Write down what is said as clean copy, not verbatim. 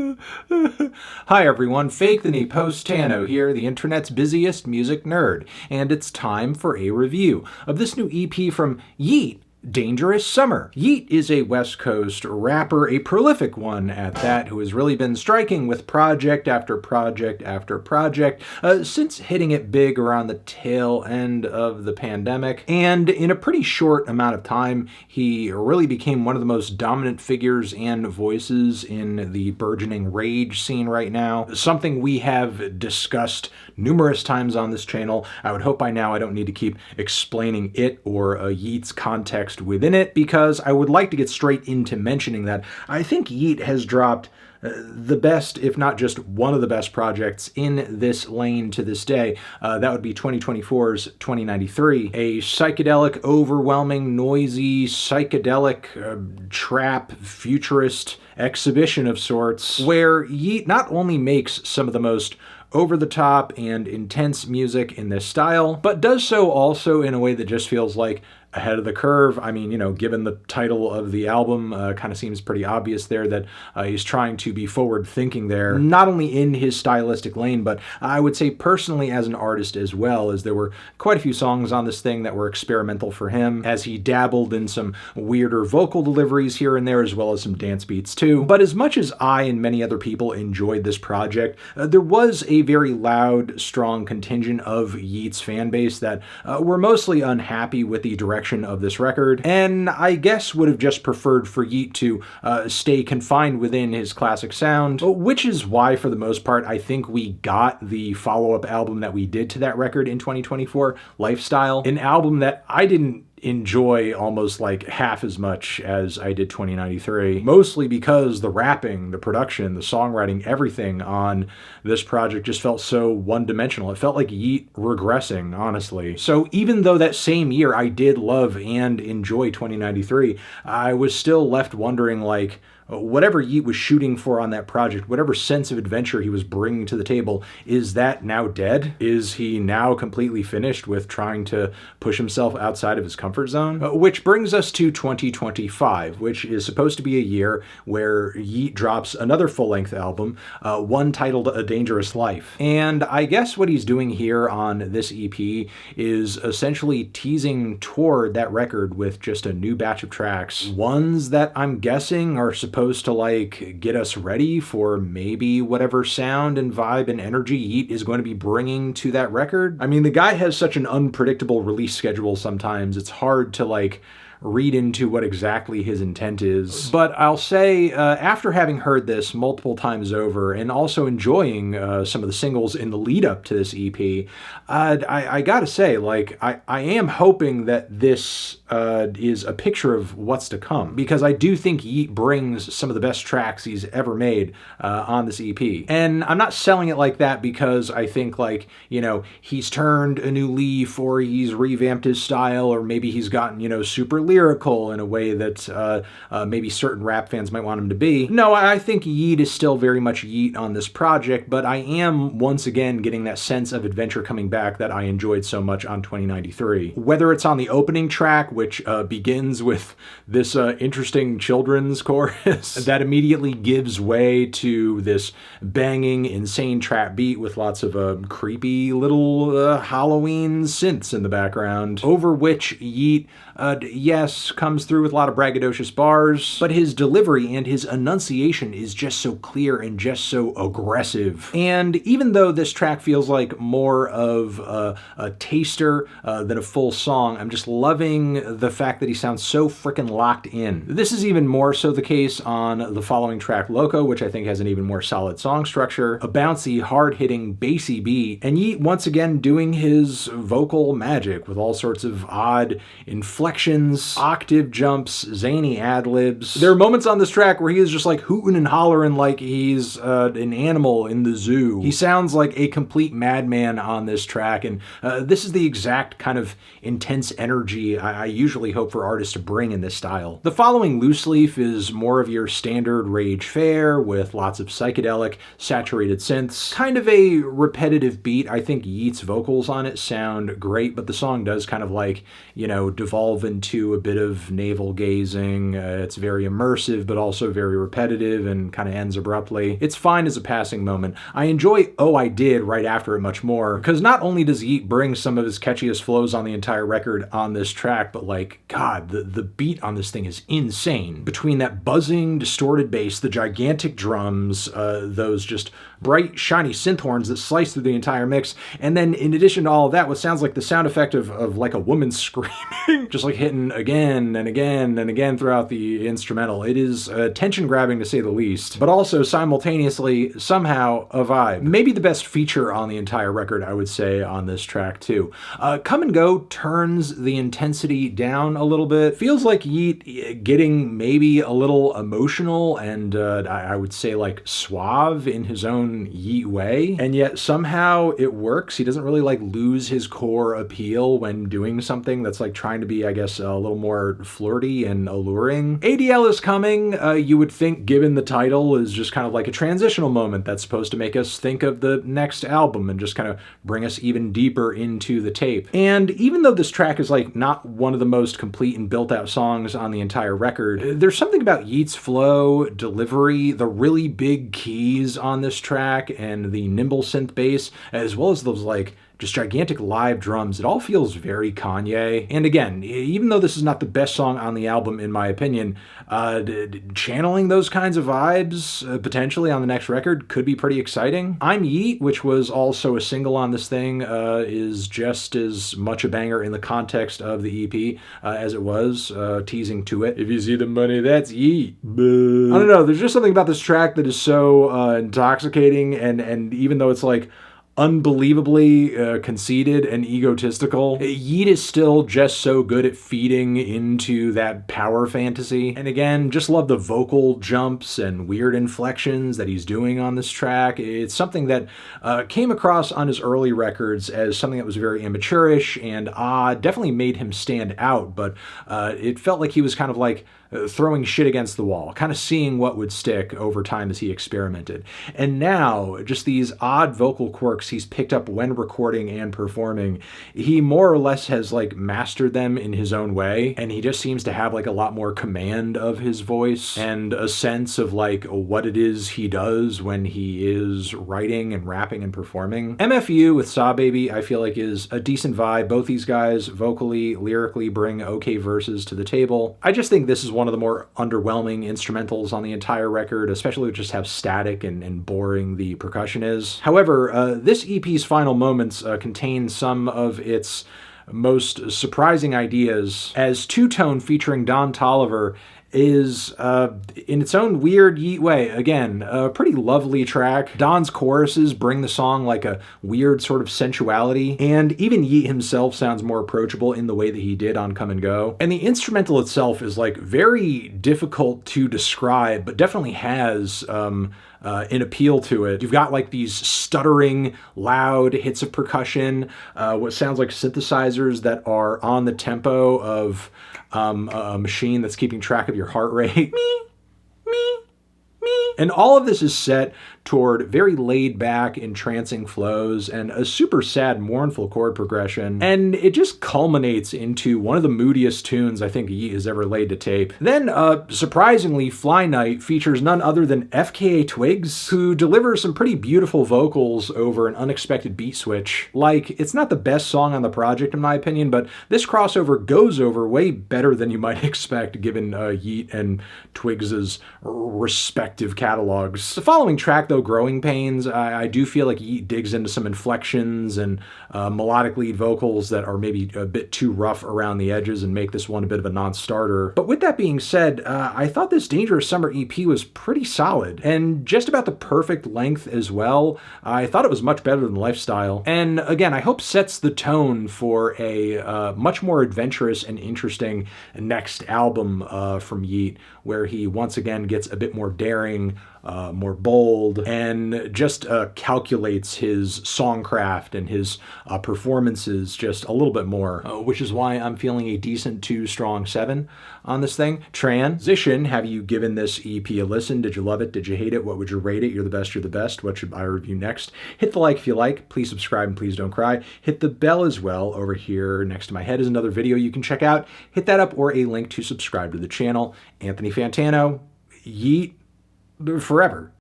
Hi everyone, Fake the Knee Post Tano here, the internet's busiest music nerd, and it's time for a review of this new EP from Yeat, Dangerous Summer. Yeat is a West Coast rapper, a prolific one at that, who has really been striking with project after project after project since hitting it big around the tail end of the pandemic. And in a pretty short amount of time, he really became one of the most dominant figures and voices in the burgeoning rage scene right now. Something we have discussed numerous times on this channel. I would hope by now I don't need to keep explaining it or Yeat's context within it, because I would like to get straight into mentioning that I think Yeat has dropped the best, if not just one of the best projects in this lane to this day. That would be 2024's 2093, a psychedelic, overwhelming, noisy, psychedelic trap, futurist exhibition of sorts, where Yeat not only makes some of the most over-the-top and intense music in this style, but does so also in a way that just feels like ahead of the curve. I mean, you know, given the title of the album, kind of seems pretty obvious there that he's trying to be forward-thinking there, not only in his stylistic lane, but I would say personally as an artist as well, as there were quite a few songs on this thing that were experimental for him, as he dabbled in some weirder vocal deliveries here and there, as well as some dance beats too. But as much as I and many other people enjoyed this project, there was a very loud, strong contingent of Yeat's fan base that were mostly unhappy with the direction of this record, and I guess would have just preferred for Yeat to stay confined within his classic sound, which is why, for the most part, I think we got the follow-up album that we did to that record in 2024, Lifestyle, an album that I didn't enjoy almost like half as much as I did 2093, mostly because the rapping, the production, the songwriting, everything on this project just felt so one-dimensional. It felt like Yeat regressing, honestly. So even though that same year I did love and enjoy 2093, I was still left wondering, like, whatever Yeat was shooting for on that project, whatever sense of adventure he was bringing to the table, is that now dead? Is he now completely finished with trying to push himself outside of his comfort zone? Which brings us to 2025, which is supposed to be a year where Yeat drops another full-length album, one titled A Dangerous Life. And I guess what he's doing here on this EP is essentially teasing toward that record with just a new batch of tracks, ones that I'm guessing are supposed to like get us ready for maybe whatever sound and vibe and energy Yeat is going to be bringing to that record. I mean, the guy has such an unpredictable release schedule sometimes, it's hard to like read into what exactly his intent is. But I'll say, after having heard this multiple times over and also enjoying some of the singles in the lead up to this EP, I gotta say, like, I am hoping that this is a picture of what's to come, because I do think Yeat brings some of the best tracks he's ever made on this EP. And I'm not selling it like that because I think, like, you know, he's turned a new leaf, or he's revamped his style, or maybe he's gotten, you know, super lyrical in a way that maybe certain rap fans might want him to be. No, I think Yeat is still very much Yeat on this project, but I am once again getting that sense of adventure coming back that I enjoyed so much on 2093. Whether it's on the opening track, which begins with this interesting children's chorus that immediately gives way to this banging, insane trap beat with lots of creepy little Halloween synths in the background, over which Yeat, yes, comes through with a lot of braggadocious bars, but his delivery and his enunciation is just so clear and just so aggressive. And even though this track feels like more of a taster than a full song, I'm just loving the fact that he sounds so freaking locked in. This is even more so the case on the following track, LOCO, which I think has an even more solid song structure, a bouncy, hard-hitting, bassy beat, and Yeat once again doing his vocal magic with all sorts of odd inflections, octave jumps, zany ad-libs. There are moments on this track where he is just like hooting and hollering like he's an animal in the zoo. He sounds like a complete madman on this track, and this is the exact kind of intense energy I usually hope for artists to bring in this style. The following Loose Leaf is more of your standard rage fare with lots of psychedelic, saturated synths, kind of a repetitive beat. I think Yeat's vocals on it sound great, but the song does kind of like, you know, devolve delve into a bit of navel gazing. It's very immersive, but also very repetitive and kind of ends abruptly. It's fine as a passing moment. I enjoy Oh I Did right after it much more, because not only does Yeat bring some of his catchiest flows on the entire record on this track, but like, God, the beat on this thing is insane. Between that buzzing, distorted bass, the gigantic drums, those just bright, shiny synth horns that slice through the entire mix, and then in addition to all of that, what sounds like the sound effect of like a woman screaming, just like hitting again and again and again throughout the instrumental. It is tension-grabbing to say the least, but also simultaneously somehow a vibe. Maybe the best feature on the entire record, I would say, on this track too. Come and Go turns the intensity down a little bit. Feels like Yeat getting maybe a little emotional and I would say like suave in his own Yeat way, and yet somehow it works. He doesn't really like lose his core appeal when doing something that's like trying to be, I guess, a little more flirty and alluring. ADL is coming. You would think, given the title, is just kind of like a transitional moment that's supposed to make us think of the next album and just kind of bring us even deeper into the tape. And even though this track is like not one of the most complete and built out songs on the entire record, there's something about Yeat's flow, delivery, the really big keys on this track, and the nimble synth bass, as well as those like just gigantic live drums. It all feels very Kanye. And again, even though this is not the best song on the album, in my opinion, channeling those kinds of vibes potentially on the next record could be pretty exciting. I'm Yeat, which was also a single on this thing, is just as much a banger in the context of the EP as it was teasing to it. If you see the money, that's Yeat. I don't know, there's just something about this track that is so intoxicating, and even though it's like unbelievably conceited and egotistical, Yeat is still just so good at feeding into that power fantasy. And again, just love the vocal jumps and weird inflections that he's doing on this track. It's something that came across on his early records as something that was very amateurish and odd, definitely made him stand out, but it felt like he was kind of like throwing shit against the wall, kind of seeing what would stick over time as he experimented. And now, just these odd vocal quirks he's picked up when recording and performing, he more or less has like mastered them in his own way, and he just seems to have like a lot more command of his voice and a sense of like what it is he does when he is writing and rapping and performing. MFU with Saw Baby, I feel like, is a decent vibe. Both these guys vocally, lyrically bring okay verses to the table. I just think this is one of the more underwhelming instrumentals on the entire record, especially with just how static and boring the percussion is. However, this EP's final moments contain some of its most surprising ideas, as Two Tone featuring Don Toliver is, in its own weird Yeat way, again, a pretty lovely track. Don's choruses bring the song like a weird sort of sensuality, and even Yeat himself sounds more approachable in the way that he did on Come and Go. And the instrumental itself is like very difficult to describe, but definitely has an appeal to it. You've got like these stuttering, loud hits of percussion, what sounds like synthesizers that are on the tempo of a machine that's keeping track of your heart rate. Me, me, me. And all of this is set toward very laid back, entrancing flows and a super sad, mournful chord progression. And it just culminates into one of the moodiest tunes I think Yeat has ever laid to tape. Then, surprisingly, Fly Night features none other than FKA Twigs, who delivers some pretty beautiful vocals over an unexpected beat switch. Like, it's not the best song on the project in my opinion, but this crossover goes over way better than you might expect given Yeat and Twigs' respective catalogs. The following track, though, Growing Pains, I do feel like Yeat digs into some inflections and melodic lead vocals that are maybe a bit too rough around the edges and make this one a bit of a non-starter. But with that being said, I thought this Dangerous Summer EP was pretty solid and just about the perfect length as well. I thought it was much better than Lifestyle. And again, I hope sets the tone for a much more adventurous and interesting next album from Yeat, where he once again gets a bit more daring, more bold, and just calculates his songcraft and his performances just a little bit more, which is why I'm feeling a decent 2 strong 7 on this thing. Transition, have you given this EP a listen? Did you love it? Did you hate it? What would you rate it? You're the best, you're the best. What should I review next? Hit the like if you like. Please subscribe and please don't cry. Hit the bell as well. Over here next to my head is another video you can check out. Hit that up, or a link to subscribe to the channel. Anthony Fantano, Yeat forever.